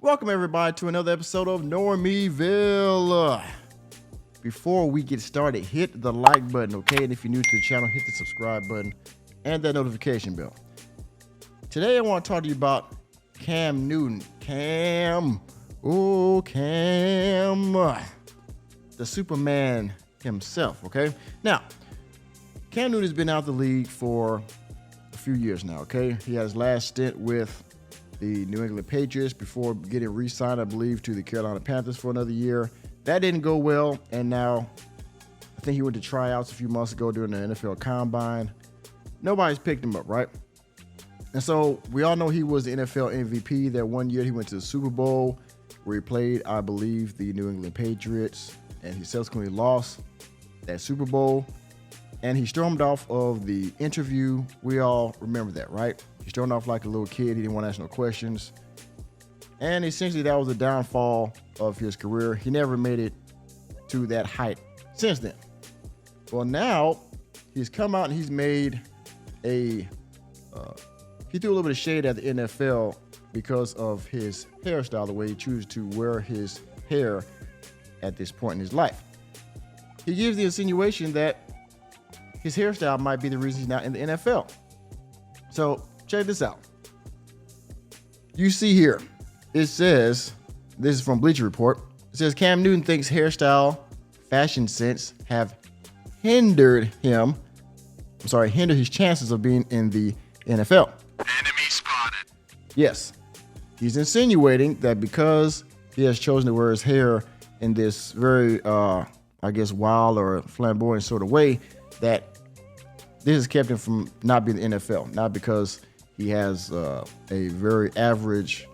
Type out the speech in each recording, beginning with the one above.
Welcome everybody to another episode of Normieville. Before we get started, hit the like button, okay? And if you're new to the channel, hit the subscribe button and that notification bell. Today I want to talk to you about Cam Newton. Cam, the Superman himself, okay? Now, Cam Newton has been out of the league for a few years now, okay? He had his last stint with the New England Patriots before getting re-signed, I believe, to the Carolina Panthers for another year. That didn't go well, and now I think he went to tryouts a few months ago during the NFL Combine. Nobody's picked him up, right? And so we all know he was the NFL MVP. That one year he went to the Super Bowl where he played, I believe, the New England Patriots, and he subsequently lost that Super Bowl. And he stormed off of the interview. We all remember that, right? He stormed off like a little kid. He didn't want to ask no questions. And essentially that was the downfall of his career. He never made it to that height since then. Well, now he's come out and he's made he threw a little bit of shade at the NFL because of his hairstyle, the way he chooses to wear his hair at this point in his life. He gives the insinuation that his hairstyle might be the reason he's not in the NFL. So check this out. You see here, it says, this is from Bleacher Report. It says Cam Newton thinks hairstyle, fashion sense have hindered his chances of being in the NFL. Enemy spotted. Yes, he's insinuating that because he has chosen to wear his hair in this very, wild or flamboyant sort of way, that this has kept him from not being in the NFL. Not because he has a very average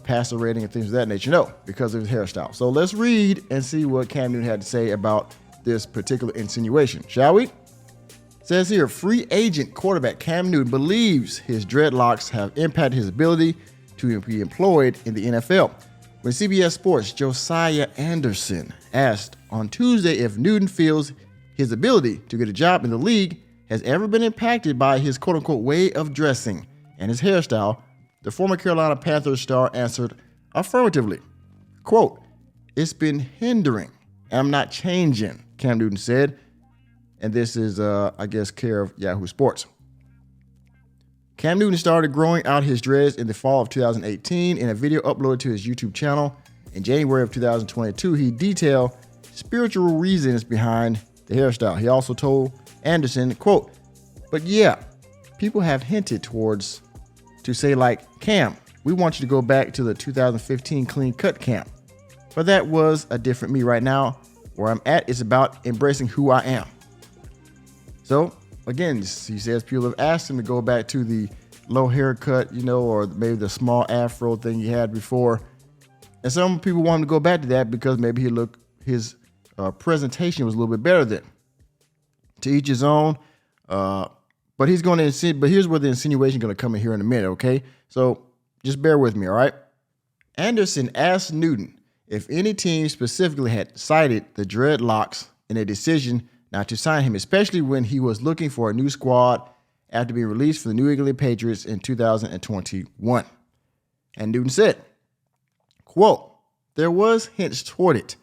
passer rating and things of that nature. No, because of his hairstyle. So let's read and see what Cam Newton had to say about this particular insinuation, shall we? It says here, free agent quarterback Cam Newton believes his dreadlocks have impacted his ability to be employed in the NFL. When CBS Sports' Josiah Anderson asked on Tuesday if Newton feels his ability to get a job in the league has ever been impacted by his quote-unquote way of dressing and his hairstyle, the former Carolina Panthers star answered affirmatively. Quote, "It's been hindering. I'm not changing," Cam Newton said. And this is, care of Yahoo Sports. Cam Newton started growing out his dreads in the fall of 2018 in a video uploaded to his YouTube channel. In January of 2022, he detailed spiritual reasons behind the hairstyle. He also told Anderson, quote, "But yeah, people have hinted to say like, Cam, we want you to go back to the 2015 clean cut Cam. But that was a different me. Right now, where I'm at is about embracing who I am." So again, he says people have asked him to go back to the low haircut, or maybe the small afro thing he had before. And some people want him to go back to that because maybe his presentation was a little bit better then. To each his own. But here's where the insinuation is going to come in here in a minute, okay? So just bear with me, all right? Anderson asked Newton if any team specifically had cited the dreadlocks in a decision not to sign him, especially when he was looking for a new squad after being released from the New England Patriots in 2021. And Newton said, quote, "There was hints toward it,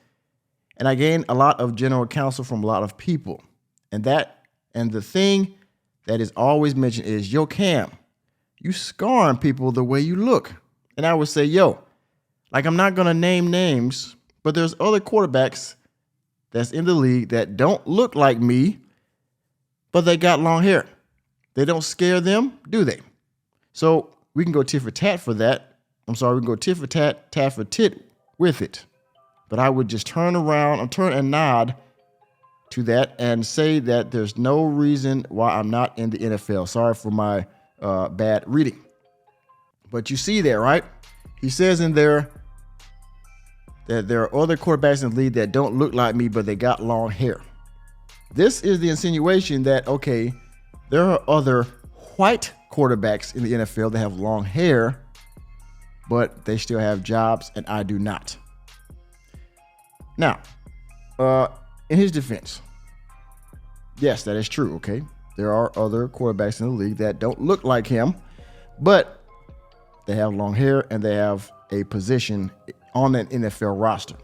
and I gained a lot of general counsel from a lot of people. And the thing that is always mentioned is, yo, Cam, you scarring people the way you look." And I would say, I'm not going to name names, but there's other quarterbacks that's in the league that don't look like me, but they got long hair. They don't scare them, do they? So we can go tit for tat for that. We can go tit for tat, tat for tit with it. But I would just turn and nod to that and say that there's no reason why I'm not in the NFL. Sorry for my bad reading. But you see there, right? He says in there that there are other quarterbacks in the league that don't look like me, but they got long hair. This is the insinuation that, okay, there are other white quarterbacks in the NFL that have long hair, but they still have jobs, and I do not. Now, in his defense, yes, that is true, okay? There are other quarterbacks in the league that don't look like him, but they have long hair and they have a position on an NFL roster.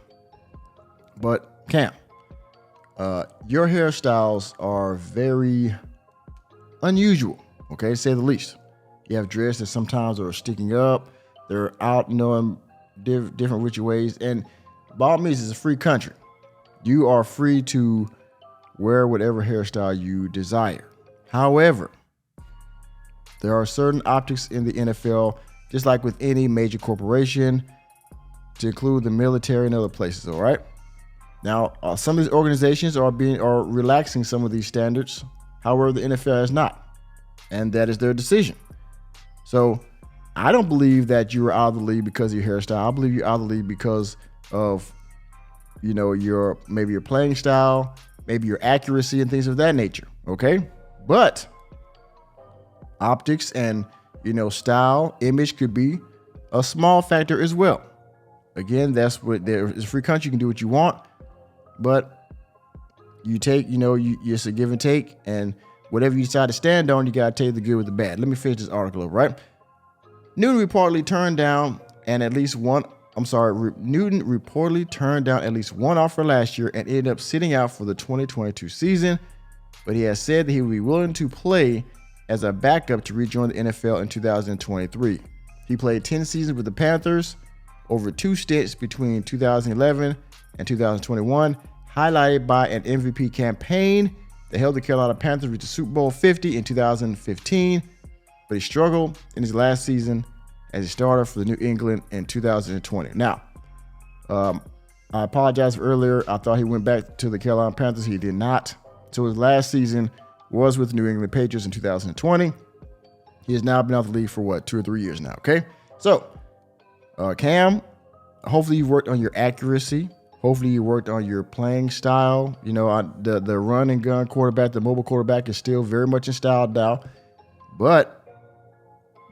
But Cam, your hairstyles are very unusual, okay, to say the least. You have dreads that sometimes are sticking up. They're out, in different which ways. And by all means, it's a free country. You are free to wear whatever hairstyle you desire. However, there are certain optics in the NFL, just like with any major corporation, to include the military and other places, all right? Now, some of these organizations are relaxing some of these standards. However, the NFL is not, and that is their decision. So I don't believe that you are out of the league because of your hairstyle. I believe you're out of the league because of, your playing style, maybe your accuracy and things of that nature. Okay. But optics and, style, image could be a small factor as well. Again, that's what it's a free country. You can do what you want, but you take, it's a give and take, and whatever you decide to stand on, you got to take the good with the bad. Let me finish this article up, right? Newton reportedly turned down at least one offer last year and ended up sitting out for the 2022 season, but he has said that he would be willing to play as a backup to rejoin the NFL in 2023. He played 10 seasons with the Panthers over 2 stints between 2011 and 2021, highlighted by an MVP campaign that held the Carolina Panthers reach the Super Bowl 50 in 2015, but he struggled in his last season as a starter for the New England in 2020. Now, I apologize for earlier. I thought he went back to the Carolina Panthers. He did not. So his last season was with the New England Patriots in 2020. He has now been out of the league for 2 or 3 years now. Okay. So, Cam, hopefully you worked on your accuracy. Hopefully you worked on your playing style. The run and gun quarterback, the mobile quarterback is still very much in style now. But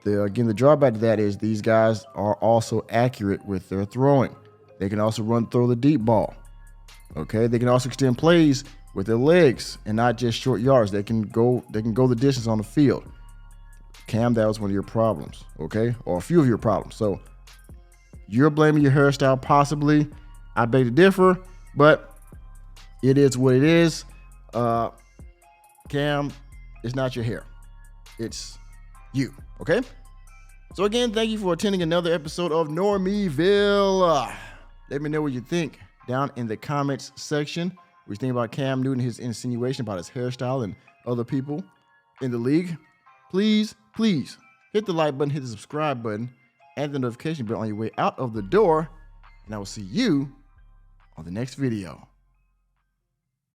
the drawback to that is these guys are also accurate with their throwing. They can also throw the deep ball. Okay. They can also extend plays with their legs and not just short yards. They can go the distance on the field. Cam, that was one of your problems, okay? Or a few of your problems. So you're blaming your hairstyle, possibly. I beg to differ, but it is what it is. Cam, it's not your hair. It's you, okay? So again, thank you for attending another episode of Normieville. Let me know what you think down in the comments section. What you think about Cam Newton, his insinuation about his hairstyle and other people in the league. Please hit the like button, hit the subscribe button, and the notification bell on your way out of the door. And I will see you on the next video.